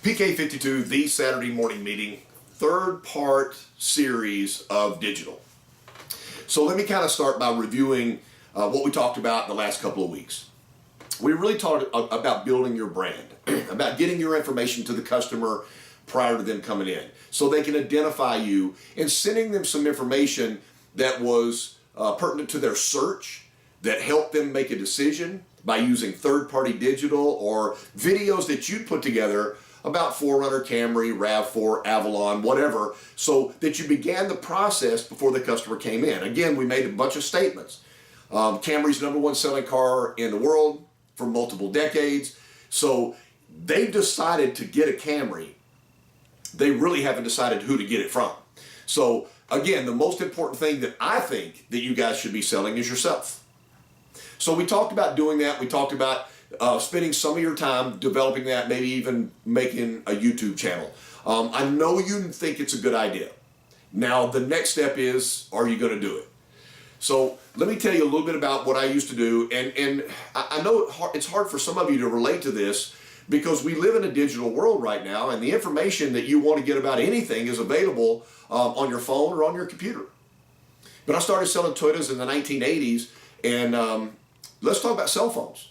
PK52, the Saturday morning meeting, third part series of digital. So let me kind of start by reviewing what we talked about in the last couple of weeks. We really talked about building your brand, about getting your information to the customer prior to them coming in so they can identify you, and sending them some information that was pertinent to their search, that helped them make a decision by using third-party digital or videos that you'd put together about 4Runner, Camry, RAV4, Avalon, whatever, so that you began the process before the customer came in. Again, we made a bunch of statements. Camry's #1 selling car in the world for multiple decades. So they've decided to get a Camry. They really haven't decided who to get it from. So again, the most important thing that I think that you guys should be selling is yourself. So we talked about doing that. We talked about spending some of your time developing that, maybe even making a YouTube channel. I know you think it's a good idea. Now the next step is, are you going to do it? So let me tell you a little bit about what I used to do, and I know it's hard for some of you to relate to this because we live in a digital world right now, and the information that you want to get about anything is available on your phone or on your computer. But I started selling Toyotas in the 1980s, and let's talk about cell phones.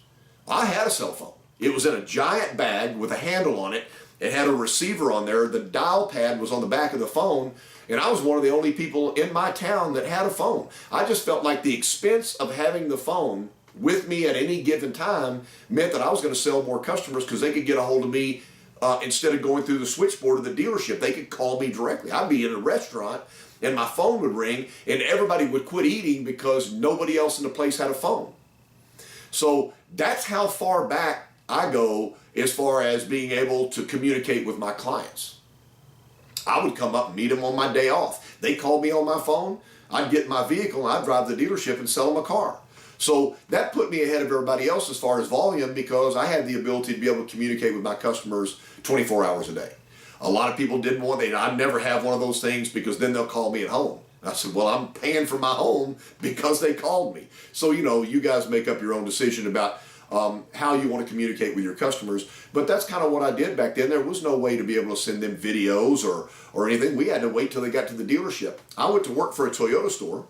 I had a cell phone. It was in a giant bag with a handle on it. It had a receiver on there. The dial pad was on the back of the phone, and I was one of the only people in my town that had a phone. I just felt like the expense of having the phone with me at any given time meant that I was going to sell more customers because they could get a hold of me instead of going through the switchboard of the dealership. They could call me directly. I'd be in a restaurant and my phone would ring and everybody would quit eating because nobody else in the place had a phone. So that's how far back I go as far as being able to communicate with my clients. I would come up and meet them on my day off. They called me on my phone. I'd get in my vehicle and I'd drive to the dealership and sell them a car. So that put me ahead of everybody else as far as volume because I had the ability to be able to communicate with my customers 24 hours a day. A lot of people didn't want that. I'd never have one of those things because then they'll call me at home. I said, well, I'm paying for my home because they called me. So, you guys make up your own decision about how you want to communicate with your customers. But that's kind of what I did back then. There was no way to be able to send them videos or anything. We had to wait till they got to the dealership. I went to work for a Toyota store.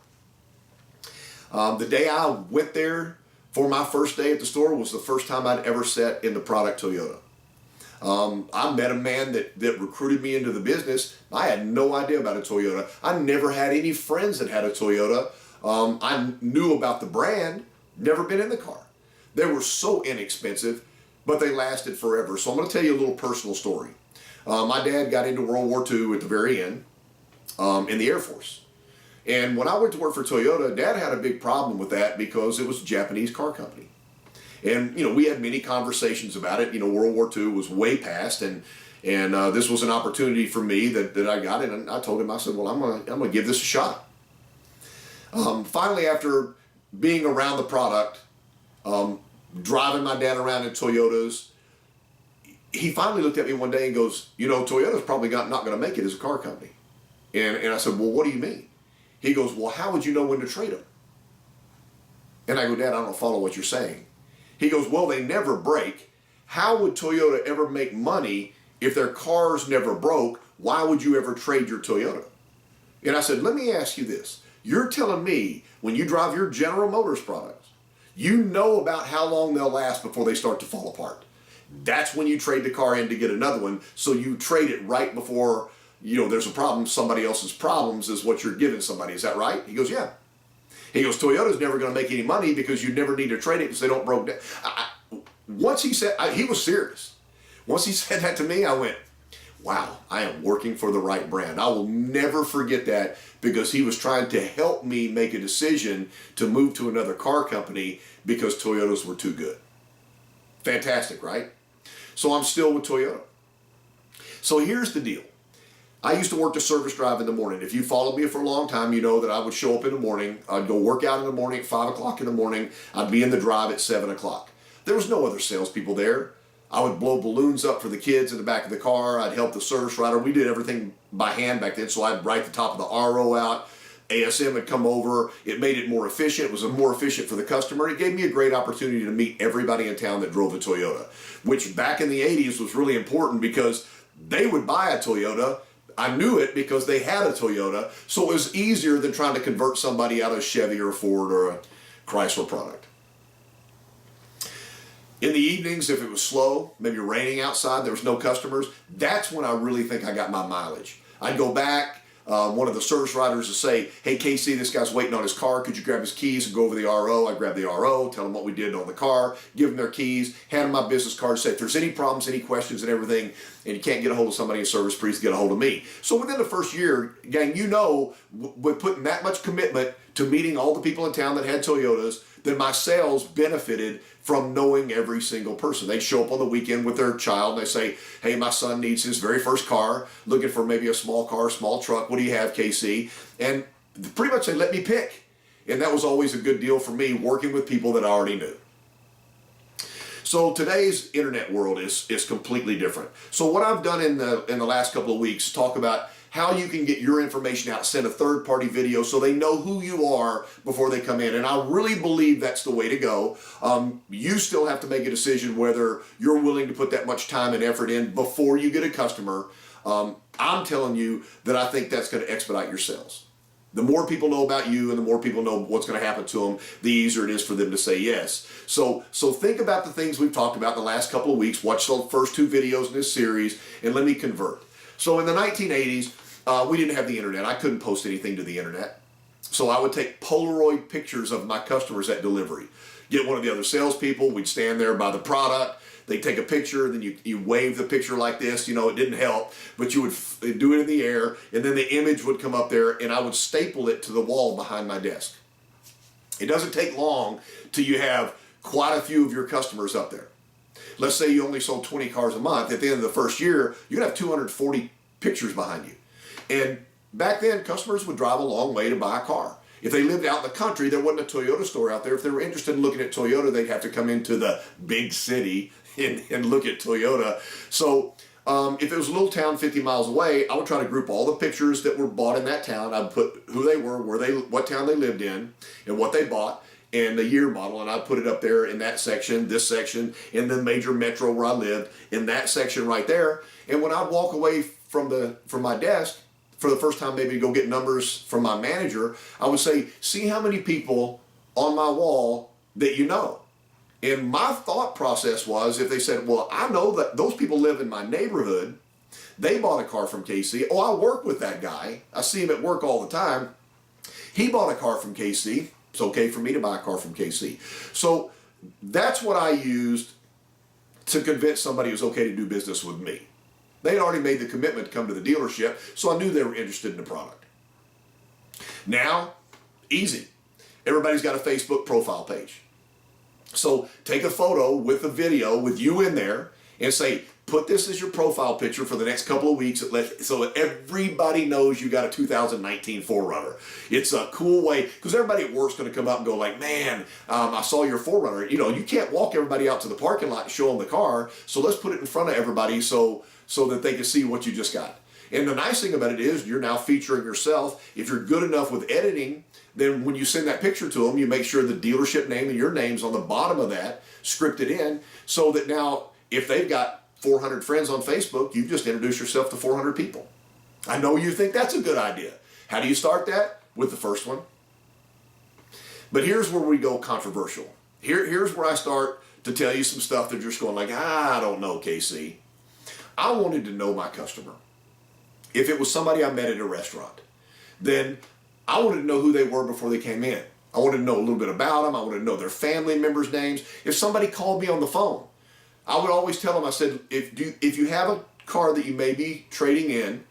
The day I went there for my first day at the store was the first time I'd ever sat in the product Toyota. I met a man that recruited me into the business. I had no idea about a Toyota. I never had any friends that had a Toyota. I knew about the brand, never been in the car. They were so inexpensive, but they lasted forever. So I'm going to tell you a little personal story. My dad got into World War II at the very end in the Air Force. And when I went to work for Toyota, Dad had a big problem with that because it was a Japanese car company. And, we had many conversations about it. World War II was way past, and this was an opportunity for me that I got. And I told him, I said, well, I'm gonna give this a shot. Finally, after being around the product, driving my dad around in Toyotas, he finally looked at me one day and goes, Toyota's probably not going to make it as a car company. And I said, well, what do you mean? He goes, well, how would you know when to trade them? And I go, Dad, I don't follow what you're saying. He goes, well, they never break. How would Toyota ever make money if their cars never broke? Why would you ever trade your Toyota? And I said, let me ask you this. You're telling me when you drive your General Motors products, you know about how long they'll last before they start to fall apart. That's when you trade the car in to get another one. So you trade it right before, there's a problem. Somebody else's problems is what you're giving somebody. Is that right? He goes, yeah. He goes, Toyota's never going to make any money because you never need to trade it because they don't broke down. Once he said, he was serious. Once he said that to me, I went, wow, I am working for the right brand. I will never forget that because he was trying to help me make a decision to move to another car company because Toyotas were too good. Fantastic, right? So I'm still with Toyota. So here's the deal. I used to work the service drive in the morning. If you followed me for a long time, you know that I would show up in the morning. I'd go work out in the morning at 5 o'clock in the morning. I'd be in the drive at 7 o'clock. There was no other salespeople there. I would blow balloons up for the kids in the back of the car. I'd help the service writer. We did everything by hand back then, so I'd write the top of the RO out, ASM had come over. It made it more efficient. It was more efficient for the customer. It gave me a great opportunity to meet everybody in town that drove a Toyota, which back in the 80s was really important because they would buy a Toyota. I knew it because they had a Toyota, so it was easier than trying to convert somebody out of a Chevy or a Ford or a Chrysler product. In the evenings, if it was slow, maybe raining outside, there was no customers, that's when I really think I got my mileage. I'd go back, one of the service writers would say, hey, Casey, this guy's waiting on his car. Could you grab his keys and go over the RO? I'd grab the RO, tell them what we did on the car, give them their keys, hand them my business card, say if there's any problems, any questions and everything, and you can't get a hold of somebody in service, please get a hold of me. So within the first year, gang, you know, with putting that much commitment to meeting all the people in town that had Toyotas, then my sales benefited from knowing every single person. They'd show up on the weekend with their child and they say, hey, my son needs his very first car, looking for maybe a small car, small truck. What do you have, KC? And pretty much they let me pick. And that was always a good deal for me, working with people that I already knew. So today's internet world is completely different. So what I've done in the last couple of weeks, talk about how you can get your information out, send a third-party video so they know who you are before they come in. And I really believe that's the way to go. You still have to make a decision whether you're willing to put that much time and effort in before you get a customer. I'm telling you that I think that's going to expedite your sales. The more people know about you and the more people know what's going to happen to them, the easier it is for them to say yes. So think about the things we've talked about in the last couple of weeks. Watch the first 2 videos in this series and let me convert. So in the 1980s, we didn't have the internet. I couldn't post anything to the internet. So I would take Polaroid pictures of my customers at delivery. Get one of the other salespeople. We'd stand there by the product. They'd take a picture. Then you wave the picture like this. You know, it didn't help. But you would do it in the air. And then the image would come up there. And I would staple it to the wall behind my desk. It doesn't take long till you have quite a few of your customers up there. Let's say you only sold 20 cars a month. At the end of the first year, you're going to have 240 pictures behind you. And back then, customers would drive a long way to buy a car. If they lived out in the country, there wasn't a Toyota store out there. If they were interested in looking at Toyota, they'd have to come into the big city and look at Toyota. So if it was a little town 50 miles away, I would try to group all the pictures that were bought in that town. I'd put who they were, what town they lived in, and what they bought, and the year model, and I'd put it up there in that section, this section, in the major metro where I lived, in that section right there. And when I'd walk away from my desk, for the first time maybe to go get numbers from my manager, I would say, see how many people on my wall that you know. And my thought process was, if they said, well, I know that those people live in my neighborhood, they bought a car from KC. Oh, I work with that guy. I see him at work all the time. He bought a car from KC. It's okay for me to buy a car from KC. So that's what I used to convince somebody it was okay to do business with me. They'd already made the commitment to come to the dealership, so I knew they were interested in the product. Now, easy. Everybody's got a Facebook profile page. So take a photo with a video with you in there and say, put this as your profile picture for the next couple of weeks so that everybody knows you got a 2019 4Runner. It's a cool way, because everybody at work's going to come up and go like, man, I saw your 4Runner. You know, you can't walk everybody out to the parking lot and show them the car, so let's put it in front of everybody so that they can see what you just got. And the nice thing about it is you're now featuring yourself. If you're good enough with editing, then when you send that picture to them, you make sure the dealership name and your name's on the bottom of that, scripted in, so that now if they've got 400 friends on Facebook, you just introduce yourself to 400 people. I know you think that's a good idea. How do you start that? With the first one. But here's where we go controversial. Here's where I start to tell you some stuff that you're just going like, I don't know, KC. I wanted to know my customer. If it was somebody I met at a restaurant, then I wanted to know who they were before they came in. I wanted to know a little bit about them. I wanted to know their family members' names. If somebody called me on the phone, I would always tell them, I said, if you have a car that you may be trading in,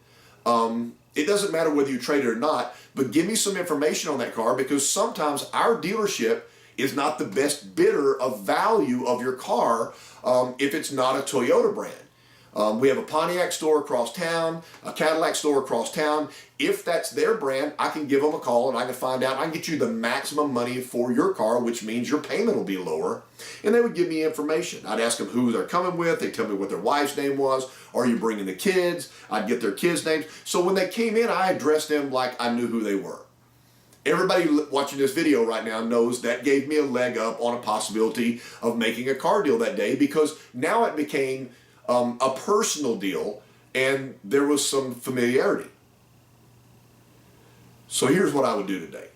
it doesn't matter whether you trade it or not, but give me some information on that car, because sometimes our dealership is not the best bidder of value of your car if it's not a Toyota brand. We have a Pontiac store across town, a Cadillac store across town. If that's their brand, I can give them a call and I can find out. I can get you the maximum money for your car, which means your payment will be lower. And they would give me information. I'd ask them who they're coming with. They'd tell me what their wife's name was. Are you bringing the kids? I'd get their kids' names. So when they came in, I addressed them like I knew who they were. Everybody watching this video right now knows that gave me a leg up on a possibility of making a car deal that day, because now it became a personal deal and there was some familiarity. So here's what I would do today.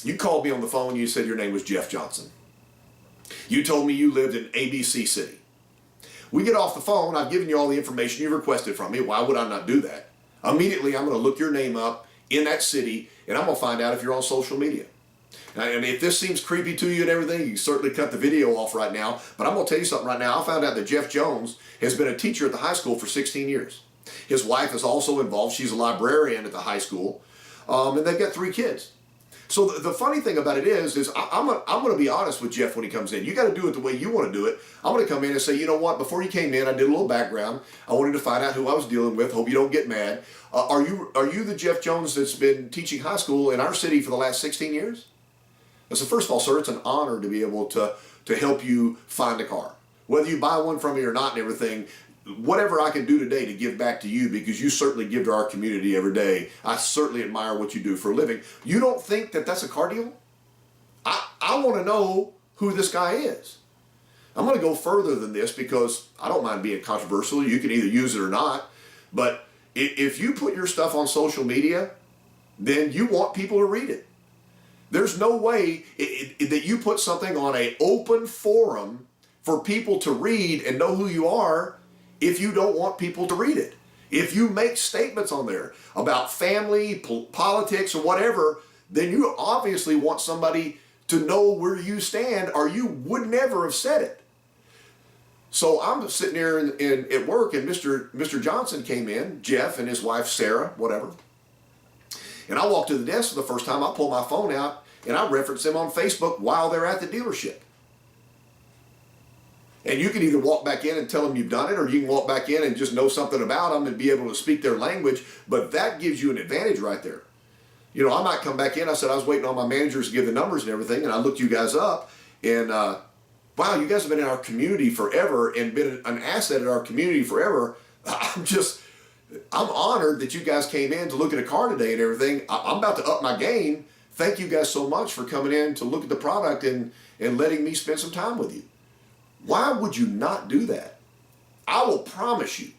You called me on the phone, you said your name was Jeff Johnson. You told me you lived in ABC City. We get off the phone, I've given you all the information you requested from me. Why would I not do that? Immediately I'm going to look your name up in that city and I'm going to find out if you're on social media. And if this seems creepy to you and everything, you can certainly cut the video off right now. But I'm going to tell you something right now. I found out that Jeff Jones has been a teacher at the high school for 16 years. His wife is also involved. She's a librarian at the high school. And they've got 3 kids. So the funny thing about it is I'm going to be honest with Jeff when he comes in. You got to do it the way you want to do it. I'm going to come in and say, you know what, before you came in, I did a little background. I wanted to find out who I was dealing with. Hope you don't get mad. Are you the Jeff Jones that's been teaching high school in our city for the last 16 years? So first of all, sir, it's an honor to be able to help you find a car. Whether you buy one from me or not and everything, whatever I can do today to give back to you, because you certainly give to our community every day. I certainly admire what you do for a living. You don't think that that's a car deal? I want to know who this guy is. I'm going to go further than this because I don't mind being controversial. You can either use it or not. But if you put your stuff on social media, then you want people to read it. There's no way that you put something on an open forum for people to read and know who you are if you don't want people to read it. If you make statements on there about family, politics, or whatever, then you obviously want somebody to know where you stand, or you would never have said it. So I'm sitting here at work, and Mr. Johnson came in, Jeff and his wife Sarah, whatever. And I walked to the desk for the first time. I pulled my phone out and I referenced them on Facebook while they're at the dealership. And you can either walk back in and tell them you've done it, or you can walk back in and just know something about them and be able to speak their language. But that gives you an advantage right there. You know, I might come back in. I said I was waiting on my managers to give the numbers and everything, and I looked you guys up, and wow, you guys have been in our community forever and been an asset in our community forever. I'm honored that you guys came in to look at a car today and everything. I'm about to up my game. Thank you guys so much for coming in to look at the product and letting me spend some time with you. Why would you not do that? I will promise you,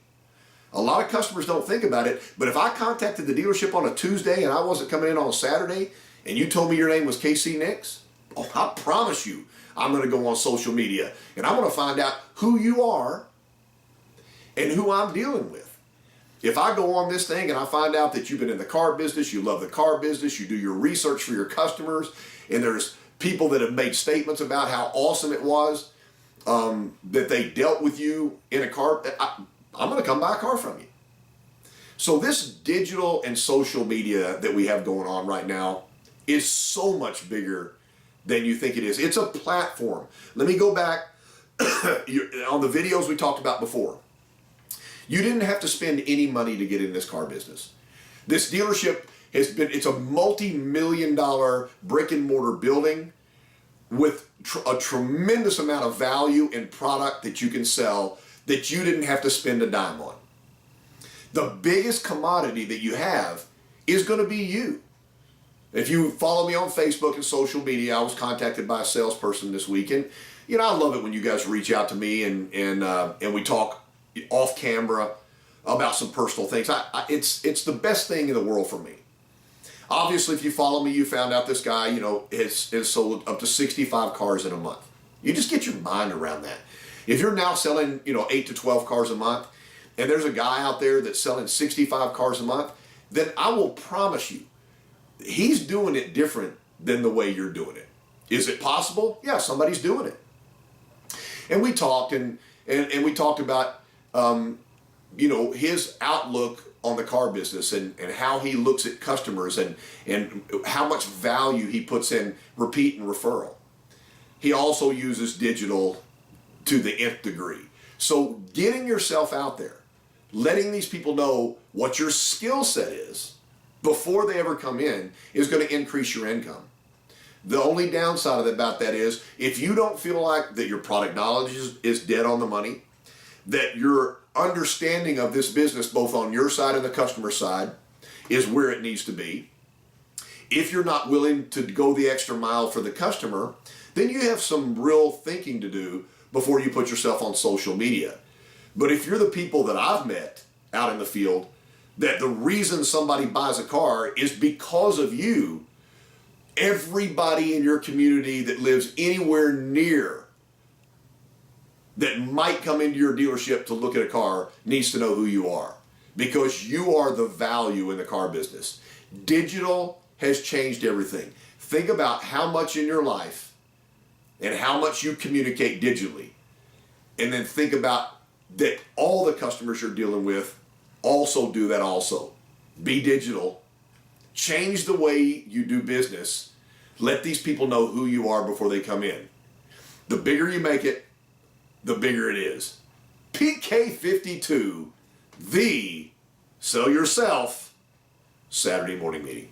a lot of customers don't think about it, but if I contacted the dealership on a Tuesday and I wasn't coming in on a Saturday, and you told me your name was KC Nix, I promise you, I'm going to go on social media and I'm going to find out who you are and who I'm dealing with. If I go on this thing and I find out that you've been in the car business, you love the car business, you do your research for your customers, and there's people that have made statements about how awesome it was that they dealt with you in a car, I'm going to come buy a car from you. So this digital and social media that we have going on right now is so much bigger than you think it is. It's a platform. Let me go back on the videos we talked about before. You didn't have to spend any money to get in this car business. This dealership it's a multi-million-dollar brick and mortar building with a tremendous amount of value and product that you can sell that you didn't have to spend a dime on. The biggest commodity that you have is going to be you. If you follow me on Facebook and social media, I was contacted by a salesperson this week, and I love it when you guys reach out to me and we talk off camera about some personal things. It's the best thing in the world for me. Obviously, if you follow me, you found out this guy, has sold up to 65 cars in a month. You just get your mind around that. If you're now selling, 8 to 12 cars a month, and there's a guy out there that's selling 65 cars a month, then I will promise you, he's doing it different than the way you're doing it. Is it possible? Yeah, somebody's doing it. And we talked and we talked about, his outlook on the car business and how he looks at customers and how much value he puts in repeat and referral. He also uses digital to the nth degree. So getting yourself out there, letting these people know what your skill set is before they ever come in is going to increase your income. The only downside about that is if you don't feel like that your product knowledge is dead on the money, that your understanding of this business, both on your side and the customer side, is where it needs to be. If you're not willing to go the extra mile for the customer, then you have some real thinking to do before you put yourself on social media. But if you're the people that I've met out in the field, that the reason somebody buys a car is because of you, everybody in your community that lives anywhere near that might come into your dealership to look at a car needs to know who you are, because you are the value in the car business. Digital has changed everything. Think about how much in your life and how much you communicate digitally. And then think about that all the customers you're dealing with also do that also. Be digital. Change the way you do business. Let these people know who you are before they come in. The bigger you make it, the bigger it is. PK52, the Sell Yourself Saturday morning meeting.